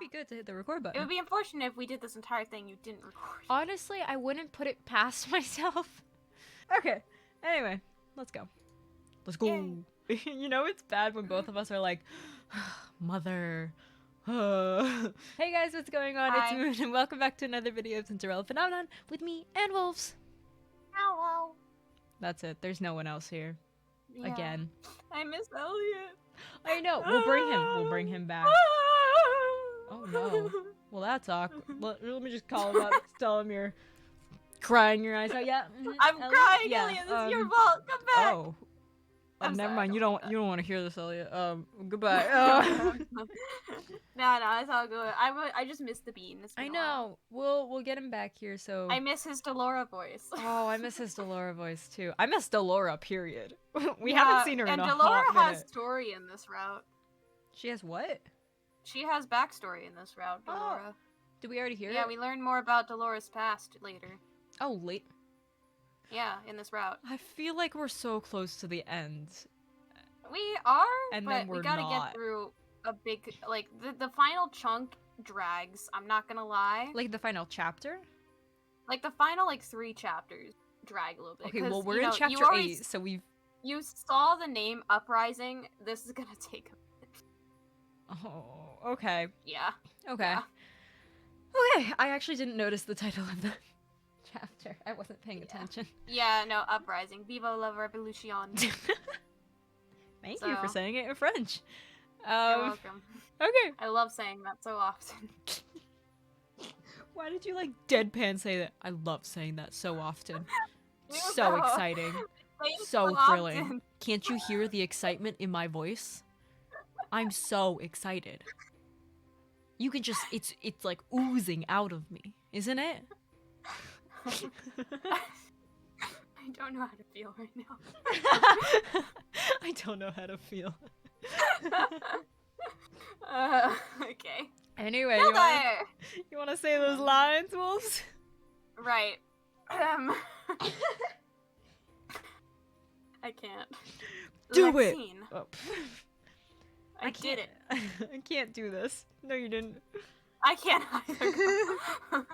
be good to hit the record button. It would be unfortunate if we did this entire thing you didn't record. Honestly, I wouldn't put it past myself. Okay. Anyway, let's go. Let's go. You know, it's bad when both of us are like, mother. Hey guys, what's going on? Hi. It's Moon, and welcome back to another video of Cinderella Phenomenon with me and Wolves. Hello. That's it. There's no one else here. Yeah. Again. I miss Elliot. I know. We'll bring him back. Oh no. Well, that's awkward. Let me just call him up. Tell him you're crying your eyes out. Yeah. I'm Elliot? crying, Yeah, Elliot. This is your fault. Come back. Oh. I'm Never sorry, mind. You don't don't want to hear this, Elliot. Goodbye. No, it's all good. I just missed the bean. It's been I a while. know. We'll get him back here. So. I miss his Delora voice. Oh, I miss his Delora voice too. I miss Delora. Period. We Yeah, haven't seen her in and a Delora hot has minute. story in this route. She has what? She has backstory in this route, Delora. Did we already hear it? Yeah, we learn more about Delora's past later. Oh, late. Yeah, in this route. I feel like we're so close to the end. We are, And but then we're we gotta not. get through a big, like, the final chunk drags, I'm not gonna lie. Like the final chapter? Like, the final, 3 chapters drag a little bit. Okay, well, 'cause, we're you in know, chapter you already 8, so we've... You saw the name Uprising, this is gonna take a minute. Oh, okay. Yeah. Okay. Yeah. Okay, I actually didn't notice the title of the chapter. I wasn't paying attention. Yeah, no, Uprising. Viva la Revolution. Thank you for saying it in French. You're welcome. Okay. I love saying that so often. Why did you, deadpan say that? I love saying that so often. You So know. exciting. Saying So so thrilling. often. Can't you hear the excitement in my voice? I'm so excited. You can just, it's like oozing out of me, isn't it? I don't know how to feel right now. I don't know how to feel. Okay. Anyway, Hilda! you want to say those lines, Wolves? Right. I can't. Do it! Lexine. Oh. I did it. I can't do this. No, you didn't. I can't either.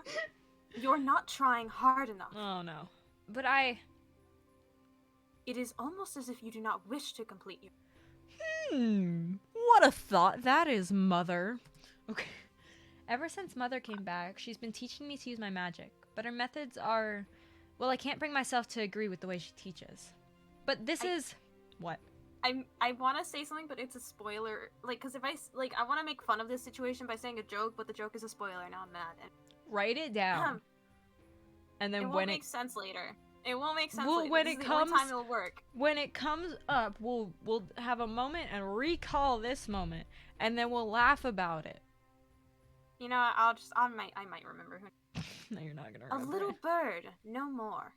You're not trying hard enough. Oh, no. But It is almost as if you do not wish to complete your... What a thought that is, Mother. Okay. Ever since Mother came back, she's been teaching me to use my magic. But her methods are... Well, I can't bring myself to agree with the way she teaches. But this is... What? I want to say something, but it's a spoiler. Because if I want to make fun of this situation by saying a joke, but the joke is a spoiler, now I'm mad. Write it down. And then it won't make sense later. It won't make sense later. When this it is comes, the only time it'll work. When it comes up, we'll have a moment and recall this moment, and then we'll laugh about it. You know, I might remember who. No, you're not gonna A remember. little bird, no more.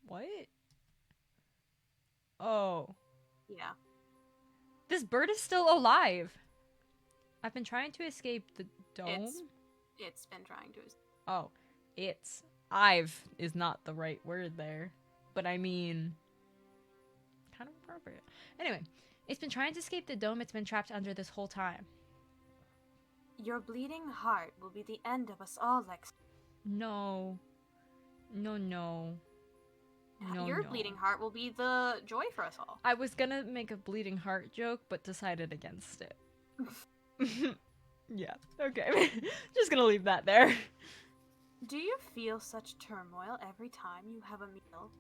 What? Oh. Yeah. This bird is still alive. I've been trying to escape the dome. It's been trying to. Oh, it's. I've is not the right word there. But I mean, kind of appropriate. Anyway, it's been trying to escape the dome it's been trapped under this whole time. Your bleeding heart will be the end of us all, Lex. No. No. Your bleeding heart will be the joy for us all. I was gonna make a bleeding heart joke, but decided against it. Yeah, okay. Just gonna leave that there. Do you feel such turmoil every time you have a meal?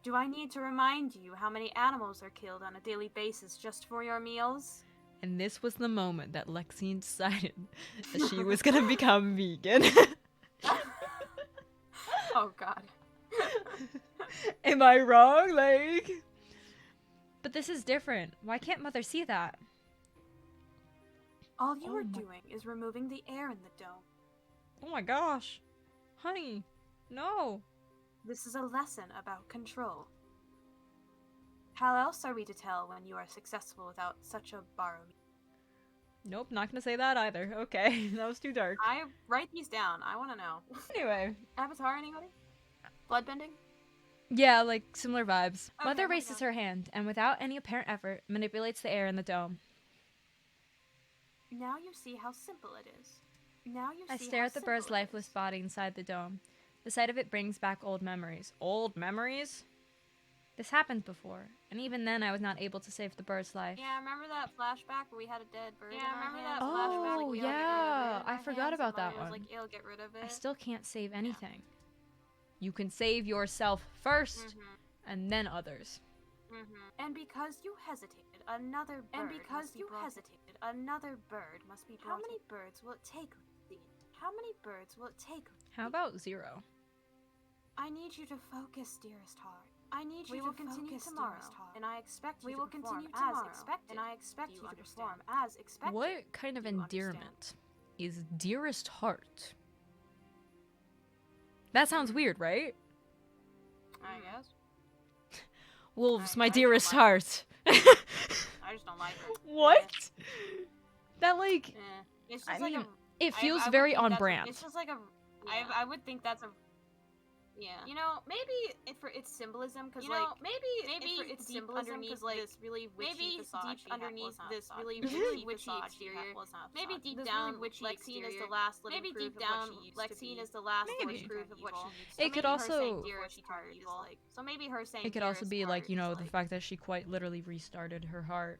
Do I need to remind you how many animals are killed on a daily basis just for your meals? And this was the moment that Lexine decided that she was gonna become vegan. Oh god. Am I wrong? But this is different. Why can't Mother see that? All you are doing is removing the air in the dome. Oh my gosh. Honey, no. This is a lesson about control. How else are we to tell when you are successful without such a borrowed? Nope, not gonna say that either. Okay, that was too dark. I write these down. I want to know. Anyway. Avatar, anybody? Bloodbending? Yeah, similar vibes. Okay, Mother raises her hand and without any apparent effort manipulates the air in the dome. Now you see how simple it is. Now you see I stare how at the bird's simple it lifeless is. body inside the dome. The sight of it brings back old memories. Old memories? This happened before, and even then I was not able to save the bird's life. Yeah, remember that flashback where we had a dead bird? Yeah, remember that Oh, flashback where we all get rid of yeah. it in I our forgot hands, about and that Mother was one. like, "Ew, get rid of it." I still can't save anything. You can save yourself first, and then others. And because you hesitated, another bird must be brought. How many birds will it take, Lucy? How many birds will it take? How about 0? I need you to focus, dearest heart. I need you to continue tomorrow, and I expect you to perform as expected. And I expect you to perform as expected. What kind of endearment is dearest heart? That sounds weird, right? I guess. Wolves, my I dearest don't like heart. I just don't like it. What? That, like, It's just I like mean, a. it feels I would very think on that's brand. It's just like a. Yeah. I would think that's a. Yeah. You know, maybe for its symbolism, because maybe it's deep symbolism, underneath because like this really witchy maybe facade deep underneath this really witchy exterior. Maybe deep this down, really witchy Lexine is exterior. the last living Maybe proof deep of down, what she used Lexine to is be. the last Maybe. living proof of what she used to It be. could Maybe also- her saying Before dearest she heart turned is evil. like. So maybe her saying It could also dearest be, like, heart you know, is the like, fact that she quite literally restarted her heart.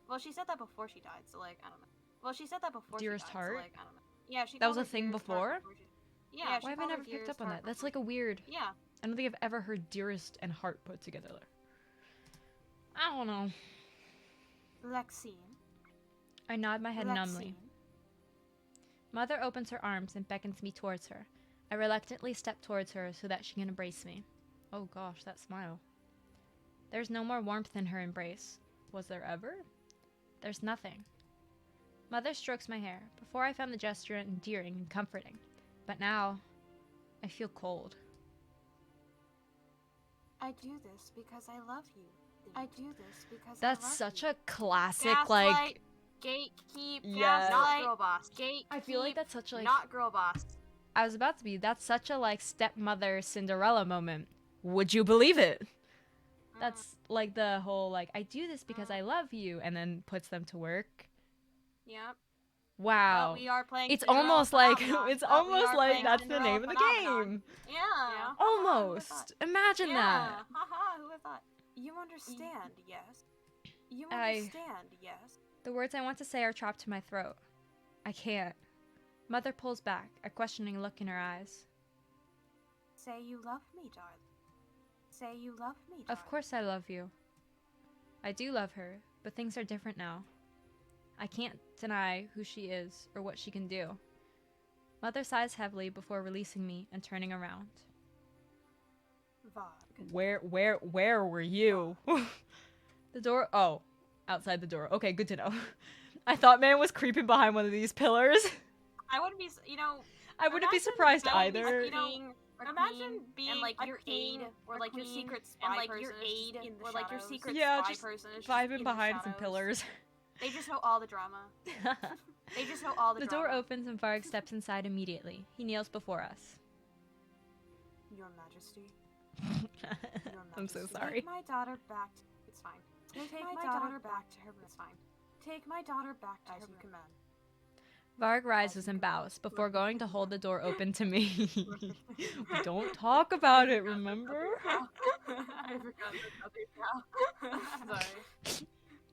Well, she said that before she died, so like I don't know. Well, she said that before Dearest she died, heart? so like I don't know. Yeah, she. That was called a her thing dearest heart before? she- Why Yeah, she have I called her never picked up dearest on heart that? That's before like a weird... Yeah. I don't think I've ever heard dearest and heart put together. I don't know. Lexine. I nod my head numbly. Lexine. Mother opens her arms and beckons me towards her. I reluctantly step towards her so that she can embrace me. Oh gosh, that smile. There's no more warmth in her embrace. Was there ever? There's nothing. Mother strokes my hair. Before I found the gesture endearing and comforting. But now, I feel cold. I do this because I love you. I do this because That's I love such you. a classic, Gaslight, like... gatekeep, Yeah. not girl boss. Gatekeep, I feel like that's such, like... not girl boss. I was about to be. That's such a, like, stepmother Cinderella moment. Would you believe it? That's, like, the whole, like, I do this because I love you, and then puts them to work. Yep. Wow. Well, we are playing. It's Cinderella almost like, Phenomenon. it's Well, we almost are like playing that's the Cinderella name of the Phenomenon. game. Yeah. Almost. Imagine Yeah. that. Haha, who would have thought? You understand, yes. You I- understand, yes. The words I want to say are trapped in my throat. I can't. Mother pulls back, a questioning look in her eyes. Say you love me, darling. Say you love me, darling. Of course I love you. I do love her, but things are different now. I can't deny who she is or what she can do. Mother sighs heavily before releasing me and turning around. Varg. Where were you? The door, oh, outside the door. Okay, good to know. I thought man was creeping behind one of these pillars. I wouldn't be, I wouldn't be Imagine surprised I would be, either. imagine being and like a your queen, aid or like your queen, secret and spy like person your is just aid, in the or like your shadows. secret Yeah, spy just person is just vibing in behind the some shadows. pillars. They just know all the drama. They just know all the The drama. door opens and Varg steps inside immediately. He kneels before us. Your Majesty. Your I'm so Majesty. sorry. Take my daughter back. It's fine. Take my daughter back to her room. It's fine. Take my daughter back to her room. As you command. Varg rises and bows before going to hold the door open to me. We don't talk about it, remember? I forgot the other cow. Sorry.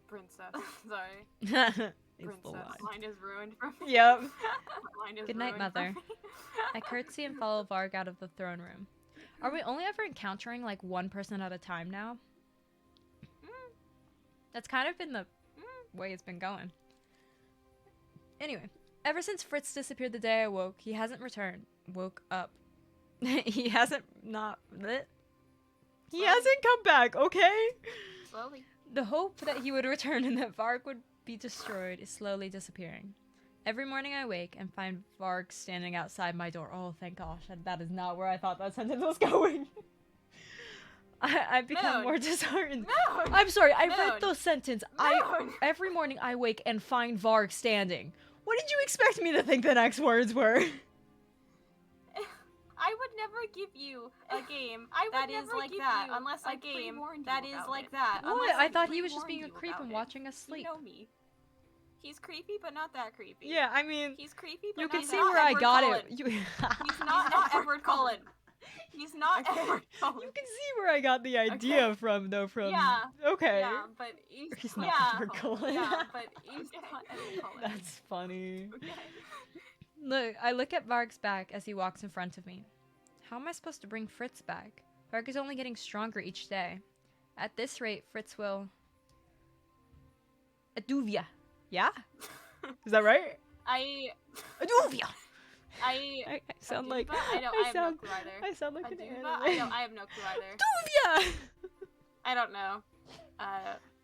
Princess. Sorry. It's the line. Mine is ruined for me. Yep. Mine is Good night, ruined for Mother. me. I curtsy and follow Varg out of the throne room. Are we only ever encountering like one person at a time now? That's kind of been the way it's been going. Anyway, ever since Fritz disappeared the day I woke, he hasn't returned. Woke up. He hasn't He hasn't come back, okay? Slowly. The hope that he would return and that Varg would be destroyed is slowly disappearing. Every morning I wake and find Varg standing outside my door. Oh, thank gosh, that is not where I thought that sentence was going. I've become Moon. more disheartened. Moon. I'm sorry, I Moon. read the sentence. Moon. Every morning I wake and find Varg standing. What did you expect me to think the next words were? I would never give you a game I would that is never like give that you unless a a game pre-warned you that is about like it. that. What? Unless I thought he was just pre-warned being a you creep about and it. watching us sleep. You know me. He's creepy, but not that creepy. Yeah, I mean, He's creepy, but you not can that see where I Edward got Cullen. it. He's not Edward Cullen. He's not Edward Cullen. You can see where I got the idea from, though. Yeah. Okay. Yeah, but He's not yeah, Edward Cullen. Yeah, but he's not Edward Cullen. That's funny. Okay. Look, I look at Varg's back as he walks in front of me. How am I supposed to bring Fritz back? Varg is only getting stronger each day. At this rate, Fritz will... Aduvia. Yeah? Is that right? Aduvia! I sound Aduba? like... I have no clue either. I sound like an Aduba? anime. I have no clue either. Aduvia! I don't know.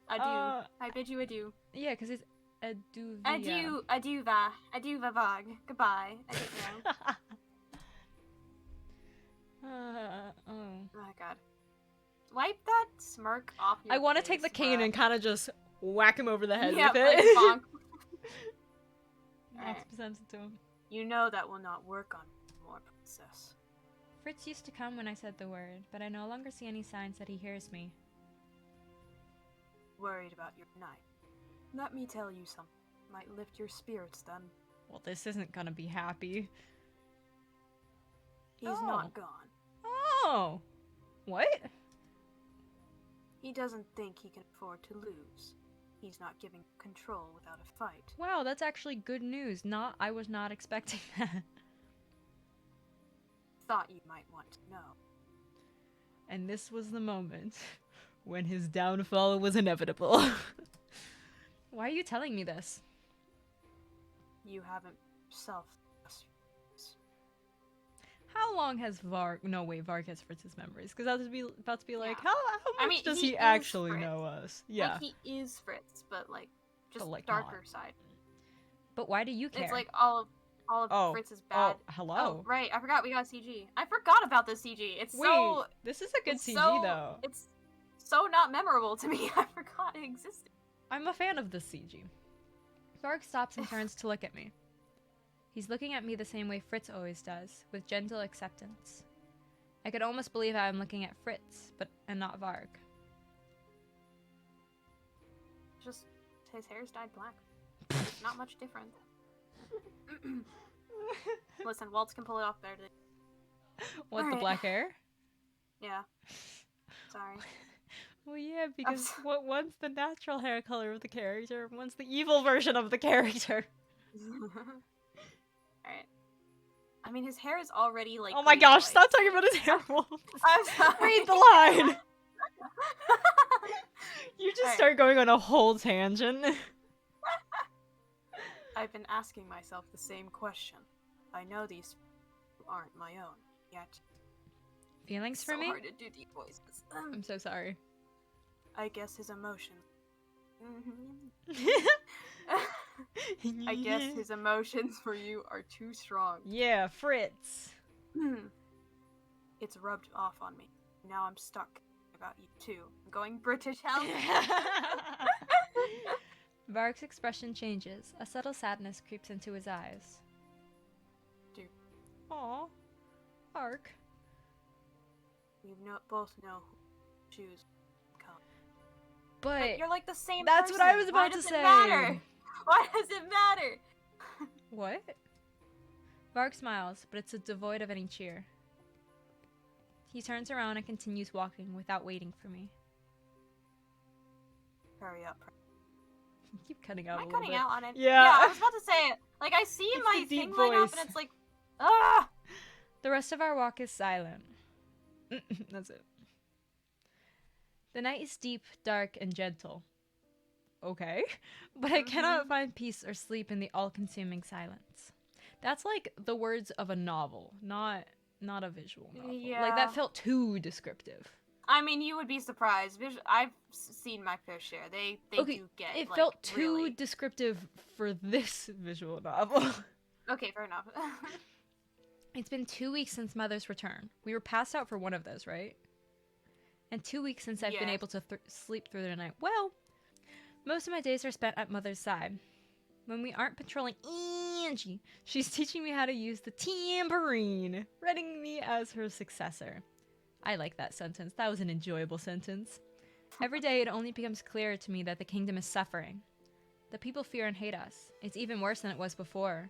Adieu. I bid you adieu. Yeah, because it's Aduvia. Adieu, Varg. Goodbye. I don't know. Oh. Oh god. Wipe that smirk off your I want to face, take the cane bruh. and kind of just whack him over the head Yeah, with like it. bonk. That's presented to him. You know that will not work on more, princess. Fritz used to come when I said the word, but I no longer see any signs that he hears me. Worried about your night. Let me tell you something. Might lift your spirits then. Well, this isn't gonna be happy. He's Oh. not gone. Oh! What? He doesn't think he can afford to lose. He's not giving control without a fight. Wow, that's actually good news. I was not expecting that. Thought you might want to know. And this was the moment when his downfall was inevitable. Why are you telling me this? You haven't yourself. How long has Varg... No, wait, Varg has Fritz's memories. Because I was about to be like, Yeah. how much does he is actually Fritz. know us? Yeah. Like, he is Fritz, but like just But, like, darker not. side. But why do you care? It's like all of Fritz's bad. Oh, hello. Oh, right. I forgot we got CG. I forgot about the CG. It's Wait, so this is a good it's CG, so, though. It's so not memorable to me. I forgot it existed. I'm a fan of this CG. Varg stops and turns to look at me. He's looking at me the same way Fritz always does, with gentle acceptance. I could almost believe I'm looking at Fritz, and not Varg. Just his hair's dyed black. It's not much different. Listen, Waltz can pull it off better than... What, the Alright. black hair? Yeah. Sorry. Well, yeah, because one's the natural hair color of the character, one's the evil version of the character. Alright. I mean, his hair is already like... Oh my green gosh, white. stop talking about his hair wolf. I'm sorry. Read the line! You just Alright. start going on a whole tangent. I've been asking myself the same question. I know these aren't my own, yet Feelings It's for so me? hard to do deep voices. I'm so sorry. I guess his emotions. I I guess his emotions for you are too strong. Yeah, Fritz. It's rubbed off on me. Now I'm stuck about you too. I'm going British help. Varg's expression changes. A subtle sadness creeps into his eyes. Dude. Aw. Varg. We both know who to choose. Come. But You're like the same that's what I person. was Why about to does it say. matter? Why does it matter? what? Varg smiles, but it's devoid of any cheer. He turns around and continues walking without waiting for me. Hurry up. You keep cutting out Am a I little cutting bit. out on it? Yeah. I was about to say, like, I see It's my the deep thing line up voice. and it's like, ah! The rest of our walk is silent. That's it. The night is deep, dark, and gentle. Okay. But I cannot find peace or sleep in the all-consuming silence. That's like the words of a novel, not a visual novel. Like, Yeah. that felt too descriptive. I mean, you would be surprised. I've seen my fair share. They Okay, do get, it like, felt too really... descriptive for this visual novel. Okay, fair enough. It's been 2 weeks since Mother's return. We were passed out for one of those, right? And 2 weeks since I've been Yeah. able to sleep through the night. Well, most of my days are spent at Mother's side. When we aren't patrolling Angie, she's teaching me how to use the tambourine, readying me as her successor. I like that sentence. That was an enjoyable sentence. Every day it only becomes clearer to me that the kingdom is suffering. The people fear and hate us. It's even worse than it was before.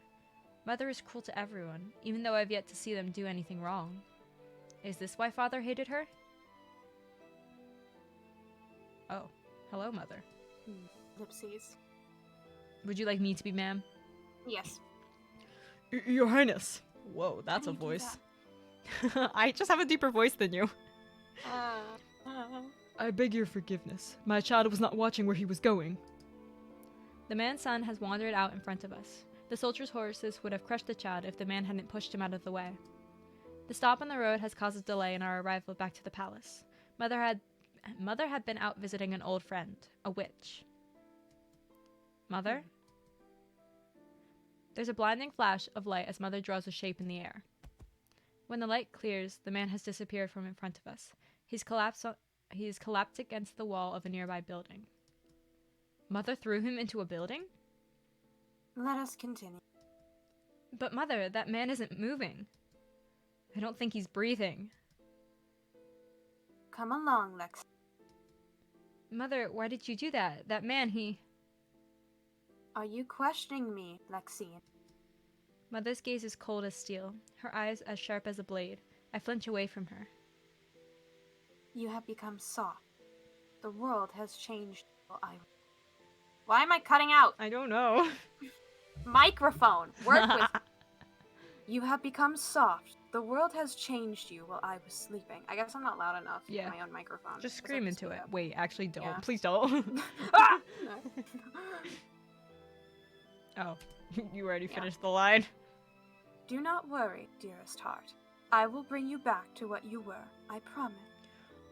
Mother is cruel to everyone, even though I've yet to see them do anything wrong. Is this why Father hated her? Oh, hello, Mother. Ellipses. Would you like me to be ma'am? Yes. Your Highness. Whoa, that's a voice. I just have a deeper voice than you. I beg your forgiveness. My child was not watching where he was going. The man's son has wandered out in front of us. The soldiers' horses would have crushed the child if the man hadn't pushed him out of the way. The stop on the road has caused a delay in our arrival back to the palace. Mother had been out visiting an old friend, a witch. Mother? There's a blinding flash of light as Mother draws a shape in the air. When the light clears, the man has disappeared from in front of us. He's collapsed against the wall of a nearby building. Mother threw him into a building? Let us continue. But Mother, that man isn't moving. I don't think he's breathing. Come along, Lex. Mother, why did you do that? That man, he... Are you questioning me, Lexine? Mother's gaze is cold as steel, her eyes as sharp as a blade. I flinch away from her. You have become soft. The world has changed. Why am I cutting out? I don't know. Microphone. Work with. You have become soft. The world has changed you while I was sleeping. I guess I'm not loud enough Yeah. for my own microphone. Just scream into it. Wait, actually don't. Yeah. Please don't. Ah! Oh, you already finished the line. Do not worry, dearest heart. I will bring you back to what you were. I promise.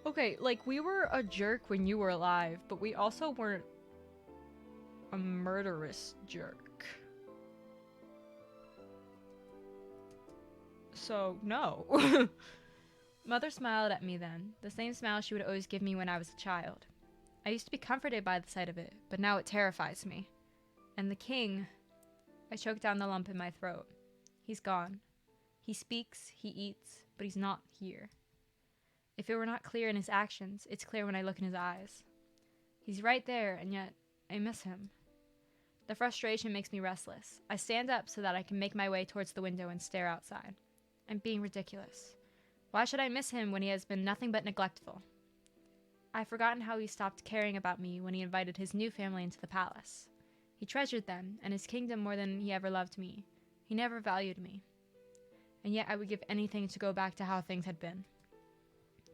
Okay, like, we were a jerk when you were alive, but we also weren't a murderous jerk. So, no. Mother smiled at me then, the same smile she would always give me when I was a child. I used to be comforted by the sight of it, but now it terrifies me. And the king... I choked down the lump in my throat. He's gone. He speaks, he eats, but he's not here. If it were not clear in his actions, it's clear when I look in his eyes. He's right there, and yet I miss him. The frustration makes me restless. I stand up so that I can make my way towards the window and stare outside. I'm being ridiculous. Why should I miss him when he has been nothing but neglectful? I've forgotten how he stopped caring about me when he invited his new family into the palace. He treasured them and his kingdom more than he ever loved me. He never valued me. And yet I would give anything to go back to how things had been.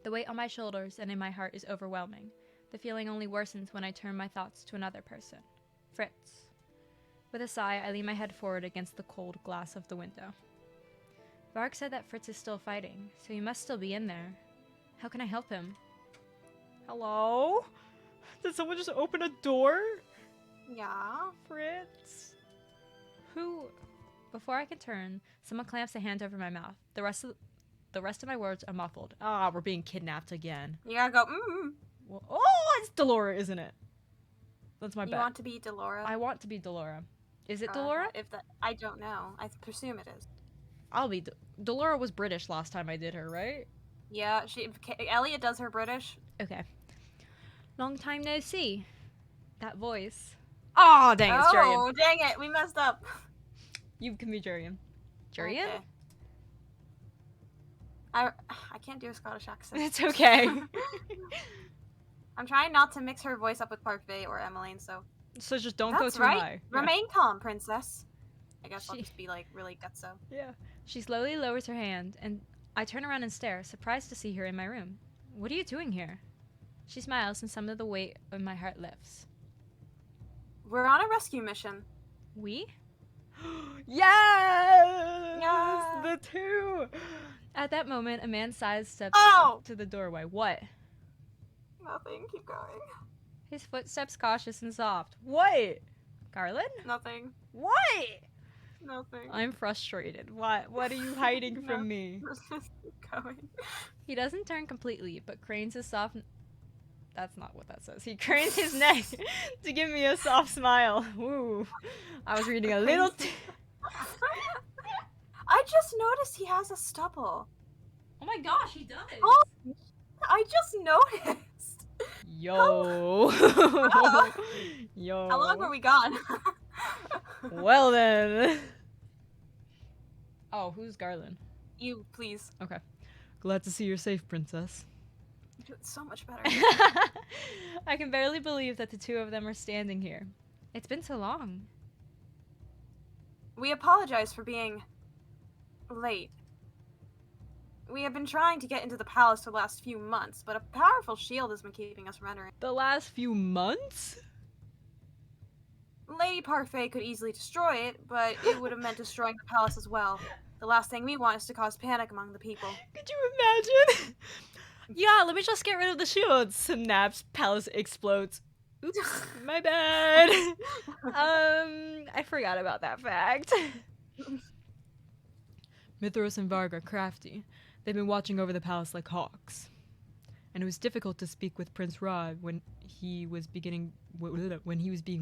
The weight on my shoulders and in my heart is overwhelming. The feeling only worsens when I turn my thoughts to another person. Fritz. With a sigh, I lean my head forward against the cold glass of the window. Varg said that Fritz is still fighting, so he must still be in there. How can I help him? Hello? Did someone just open a door? Yeah. Fritz? Who? Before I can turn, someone clamps a hand over my mouth. The rest of my words are muffled. Ah, we're being kidnapped again. You gotta go. Well, oh, it's Delora, isn't it? That's my bet. You want to be Delora? I want to be Delora. Is it Delora? I don't know. I presume it is. I'll be. Delora was British last time I did her, right? Yeah, Elliot does her British. Okay. Long time no see. That voice. Oh, dang, it's Jurian. Oh, dang it, we messed up. You can be Jurian. Jurian? Okay. I can't do a Scottish accent. It's okay. I'm trying not to mix her voice up with Parfait or Emmeline, so... So just don't That's go too right. high. Remain calm, princess. I guess I'll just be, like, really gutso. Yeah. She slowly lowers her hand, and I turn around and stare, surprised to see her in my room. What are you doing here? She smiles, and some of the weight of my heart lifts. We're on a rescue mission. We? Yes! Yes! The two! At that moment, a man sidesteps to the doorway. What? Nothing. Keep going. His footsteps cautious and soft. What? Garland? Nothing. What? Nothing. I'm frustrated. What are you hiding from me? Just keep going. He doesn't turn completely, but cranes his soft... That's not what that says. He cranes his neck to give me a soft smile. Woo. I was reading a little... I just noticed he has a stubble. Oh my gosh, he does. Oh, I just noticed. Yo. Oh. Yo. How long were we gone? Well then. Oh, who's Garland? You, please. Okay. Glad to see you're safe, princess. You do it so much better. I can barely believe that the two of them are standing here. It's been so long. We apologize for being late. We have been trying to get into the palace for the last few months, but a powerful shield has been keeping us from entering. The last few months? Lady Parfait could easily destroy it, but it would have meant destroying the palace as well. The last thing we want is to cause panic among the people. Could you imagine? Yeah, let me just get rid of the shield. Snaps, palace explodes. Oops, my bad. I forgot about that fact. Mithras and Varg are crafty. They've been watching over the palace like hawks. And it was difficult to speak with Prince Rod when he was being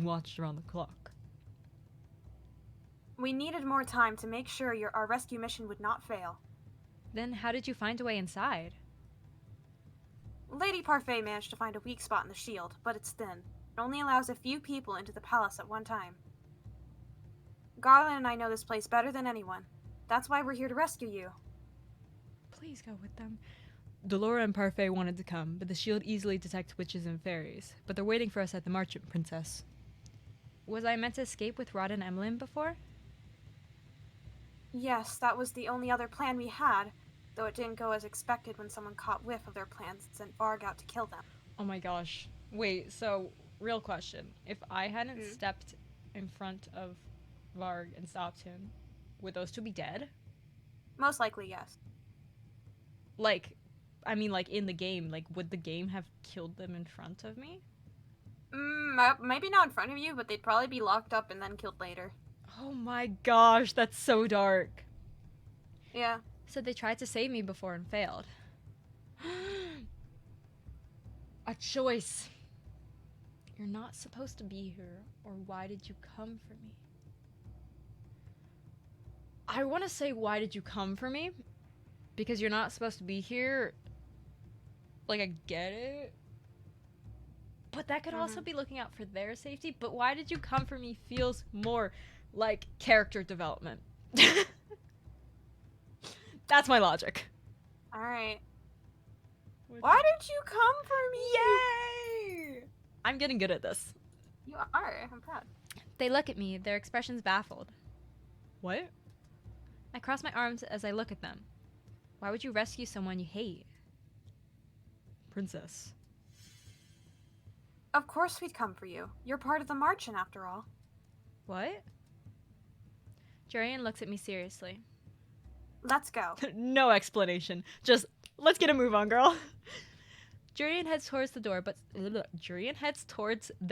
watched around the clock. We needed more time to make sure our rescue mission would not fail. Then how did you find a way inside? Lady Parfait managed to find a weak spot in the shield, but it's thin. It only allows a few people into the palace at one time. Garland and I know this place better than anyone. That's why we're here to rescue you. Please go with them. Delora and Parfait wanted to come, but the shield easily detects witches and fairies. But they're waiting for us at the Merchant Princess. Was I meant to escape with Rod and Emmeline before? Yes, that was the only other plan we had, though it didn't go as expected when someone caught whiff of their plans and sent Varg out to kill them. Oh my gosh. Wait, so, real question. If I hadn't stepped in front of Varg and stopped him, would those two be dead? Most likely, yes. Like, I mean, like, in the game, like, would the game have killed them in front of me? Maybe not in front of you, but they'd probably be locked up and then killed later. Oh my gosh, that's so dark. Yeah. So they tried to save me before and failed. A choice. You're not supposed to be here, or why did you come for me? I want to say, why did you come for me? Because you're not supposed to be here. Like, I get it. But that could also be looking out for their safety. But why did you come for me feels more like character development. That's my logic. Alright. Why did you come for me? Yay! I'm getting good at this. You are. I'm proud. They look at me, their expressions baffled. What? I cross my arms as I look at them. Why would you rescue someone you hate? Princess. Of course we'd come for you. You're part of the Marchant, after all. What? Jurian looks at me seriously. Let's go. No explanation. Just, let's get a move on, girl. Jurian heads towards the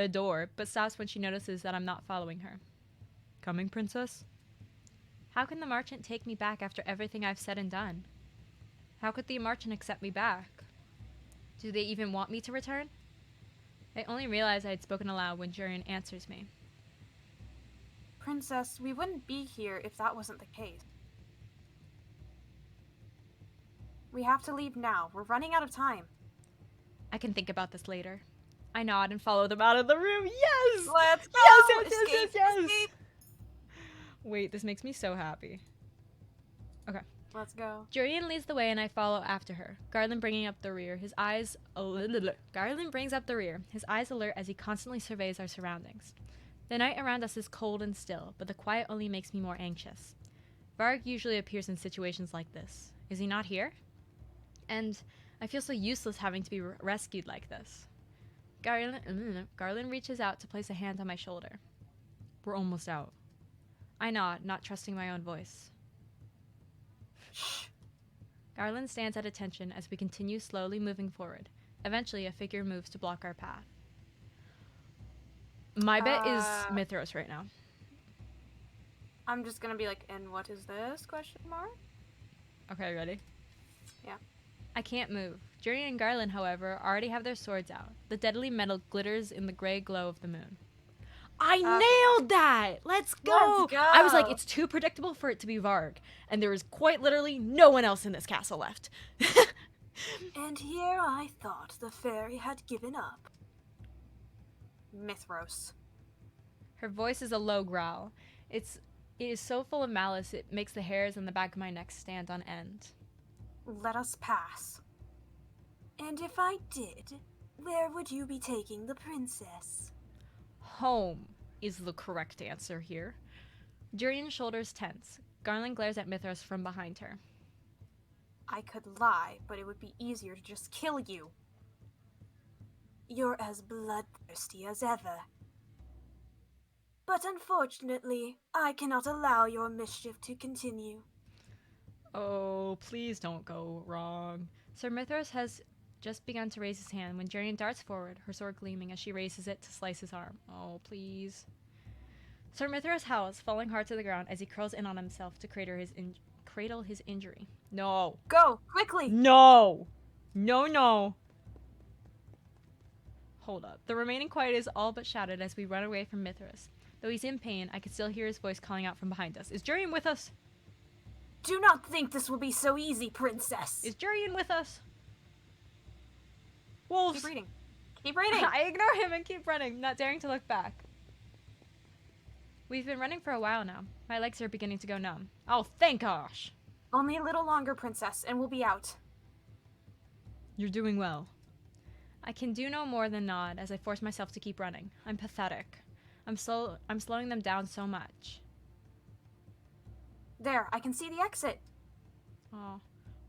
door, but stops when she notices that I'm not following her. Coming, princess? How can the Marchant take me back after everything I've said and done? How could the Marchant accept me back? Do they even want me to return? I only realized I had spoken aloud when Jurian answers me. Princess, we wouldn't be here if that wasn't the case. We have to leave now. We're running out of time. I can think about this later. I nod and follow them out of the room. Yes! Let's go! Yes! Escape. Wait, this makes me so happy. Okay. Let's go. Jurian leads the way and I follow after her. Garland brings up the rear, his eyes alert as he constantly surveys our surroundings. The night around us is cold and still, but the quiet only makes me more anxious. Varg usually appears in situations like this. Is he not here? And I feel so useless having to be rescued like this. Garland reaches out to place a hand on my shoulder. We're almost out. I nod, not trusting my own voice. Shh. Garland stands at attention as we continue slowly moving forward. Eventually, a figure moves to block our path. My bet is Mithras right now. I'm just gonna be like, and what is this? Question mark? Okay, ready? Yeah. I can't move. Jurian and Garland, however, already have their swords out. The deadly metal glitters in the gray glow of the moon. I nailed that! Let's go! Let's go! I was like, it's too predictable for it to be Varg. And there is quite literally no one else in this castle left. And here I thought the fairy had given up. Mithros. Her voice is a low growl. It is so full of malice it makes the hairs on the back of my neck stand on end. Let us pass. And if I did, where would you be taking the princess? Home is the correct answer here. Jurian's shoulders tense. Garland glares at Mithras from behind her. I could lie, but it would be easier to just kill you. You're as bloodthirsty as ever. But unfortunately, I cannot allow your mischief to continue. Oh, please don't go wrong. Sir Mithras has just begun to raise his hand when Jurian darts forward, her sword gleaming as she raises it to slice his arm. Oh, please. Sir Mithras howls, falling hard to the ground as he curls in on himself to cradle his injury. No. Go, quickly! No! No, no. Hold up. The remaining quiet is all but shattered as we run away from Mithras. Though he's in pain, I can still hear his voice calling out from behind us. Is Jurian with us? Do not think this will be so easy, princess. Is Jurian with us? Wolves! Keep reading. Keep reading! I ignore him and keep running, not daring to look back. We've been running for a while now. My legs are beginning to go numb. Oh, thank gosh! Only a little longer, princess, and we'll be out. You're doing well. I can do no more than nod as I force myself to keep running. I'm pathetic. I'm slowing them down so much. There, I can see the exit. Oh.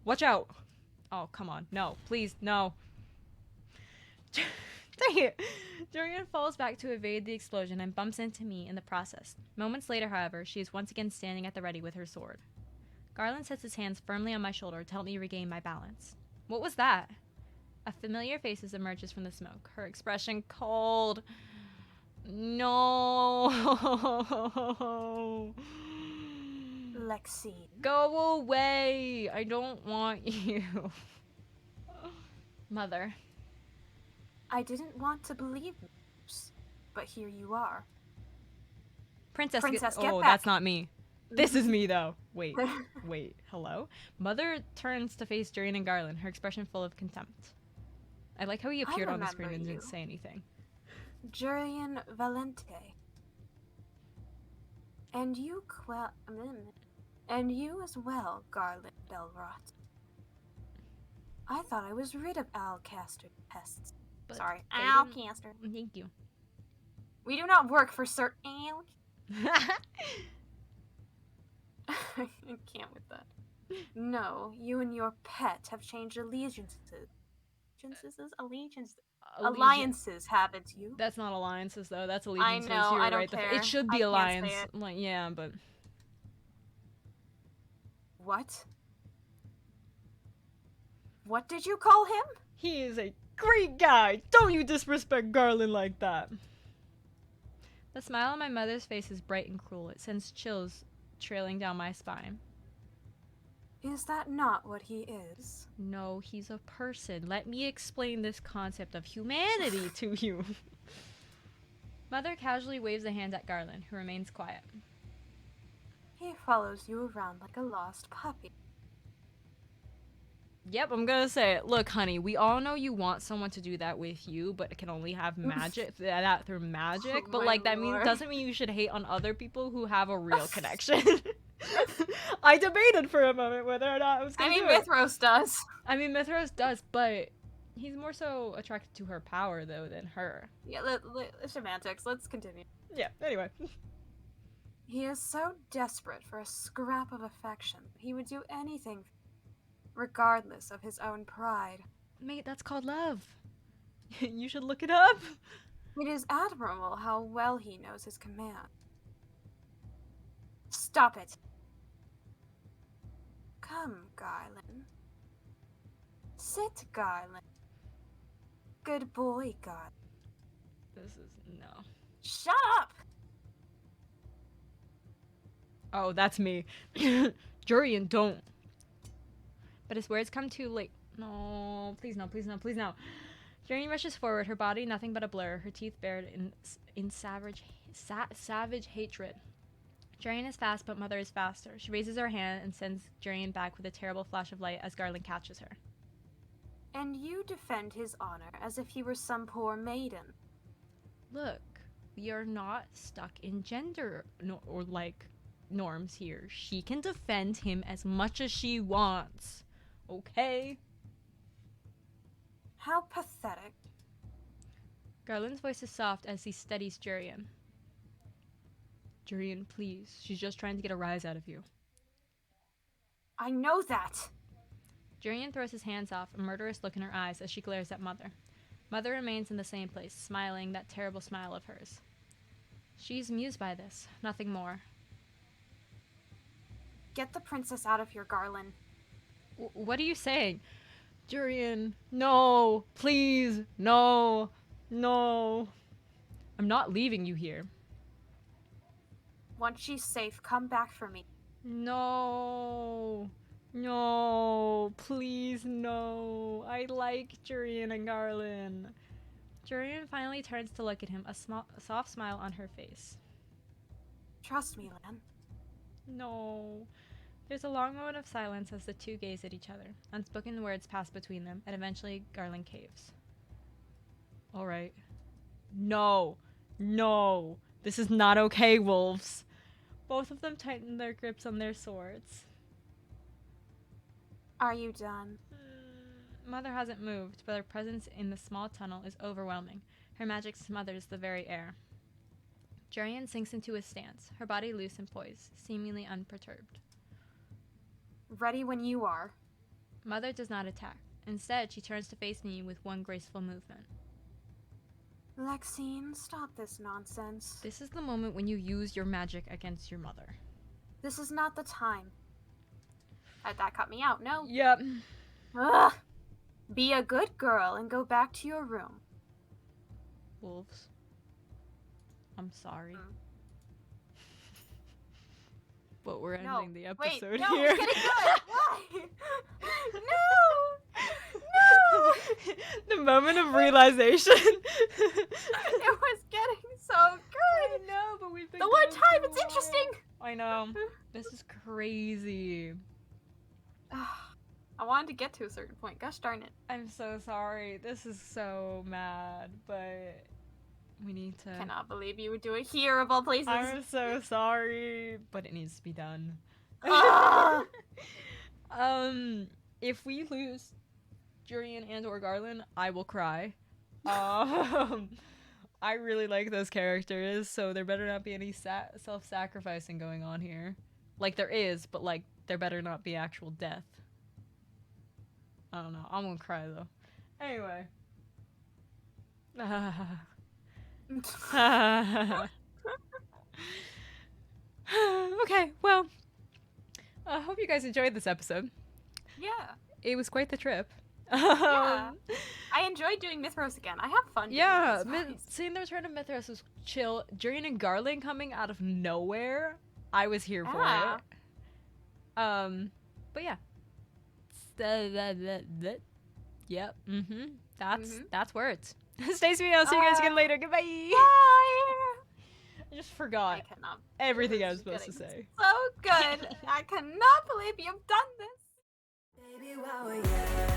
Watch out! Oh, come on. No, please, no. Dang it! Jurian falls back to evade the explosion and bumps into me in the process. Moments later, however, she is once again standing at the ready with her sword. Garland sets his hands firmly on my shoulder to help me regain my balance. What was that? A familiar face emerges from the smoke, her expression cold. No. Lexine. Go away. I don't want you. Mother. I didn't want to believe this, but here you are. Princess, get oh, back. That's not me. This is me, though. Wait. Wait. Hello? Mother turns to face Jurian and Garland, her expression full of contempt. I like how he appeared on the screen and didn't say anything. Jurian Valente. And you as well, Garland Belrot. I thought I was rid of Alcaster pests. But Sorry, they Alcaster. didn't- Thank you. We do not work for Sir Al. I can't with that. No, you and your pet have changed allegiances. Alliances, haven't you? That's not alliances, though. That's allegiances. know, You were I don't right. care. It should be I can't alliance. say it. I'm like, yeah, but What? What did you call him? he is a great guy. Don't you disrespect Garland like that. The smile on my mother's face is bright and cruel. It sends chills trailing down my spine. Is that not what he is? No, he's a person. Let me explain this concept of humanity to you. Mother casually waves a hand at Garland, who remains quiet. He follows you around like a lost puppy. Yep, I'm gonna say it. Look, honey, we all know you want someone to do that with you, but it can only have magic that through magic. Oh But my like that lord. doesn't mean you should hate on other people who have a real connection. I debated for a moment whether or not I was gonna do it. Mithros does. I mean, Mithros does, but he's more so attracted to her power though than her. Yeah, semantics. Let's continue. Yeah. Anyway. He is so desperate for a scrap of affection, he would do anything, regardless of his own pride. Mate, that's called love. You should look it up. It is admirable how well he knows his command. Stop it. Come, Garland. Sit, Garland. Good boy, Garland. This is no. Shut up! Oh, that's me. Jurian, don't. But his words come too late. No, please no, please no, please no. Jurian rushes forward, her body nothing but a blur, her teeth bared in savage hatred. Jurian is fast, but Mother is faster. She raises her hand and sends Jurian back with a terrible flash of light as Garland catches her. And you defend his honor as if he were some poor maiden. Look, we are not stuck in gender norms here. She can defend him as much as she wants. Okay? How pathetic. Garland's voice is soft as he studies Jurian. Jurian, please. She's just trying to get a rise out of you. I know that. Jurian throws his hands off, a murderous look in her eyes as she glares at Mother. Mother remains in the same place, smiling that terrible smile of hers. She's amused by this, nothing more. Get the princess out of here, Garland. What are you saying? Jurian, no, please, no, no. I'm not leaving you here. Once she's safe, come back for me. No, no, please, no. I like Jurian and Garland. Jurian finally turns to look at him, a soft smile on her face. Trust me, Lan. No. There's a long moment of silence as the two gaze at each other. Unspoken words pass between them, and eventually Garland caves. All right. No. No. This is not okay, wolves. Both of them tighten their grips on their swords. Are you done? Mother hasn't moved, but her presence in the small tunnel is overwhelming. Her magic smothers the very air. Jurian sinks into his stance, her body loose and poised, seemingly unperturbed. Ready when you are. Mother does not attack. Instead, she turns to face me with one graceful movement. Lexine, stop this nonsense. This is the moment when you use your magic against your mother. This is not the time. That cut me out, no? Yep. Ugh. Be a good girl and go back to your room. Wolves. I'm sorry. But we're ending the episode no, here. It's getting good. Why? No! The moment of realization. It was getting so good. I know, but we've been The one going time so it's interesting. I know. This is crazy. I wanted to get to a certain point. Gosh darn it. I'm so sorry. This is so mad, but we need to. Cannot believe you would do it here of all places. I'm so sorry, but it needs to be done. Ah! If we lose Jurian and or Garland, I will cry. I really like those characters, so there better not be any self-sacrificing going on here. Like there is, but like there better not be actual death. I don't know. I'm gonna cry though. Anyway. Okay, well, I hope you guys enjoyed this episode. Yeah. It was quite the trip. Yeah. I enjoyed doing Mythros again. I have fun. Yeah, Mythros. seeing the return of Mythros was chill. Jurian and Garland coming out of nowhere, I was here for it. But yeah. Yep. That's words. Stacey, I'll see you guys again later. Goodbye. Bye. I just forgot I cannot. everything I was supposed to say. So good. I cannot believe you've done this. Baby, while we're young.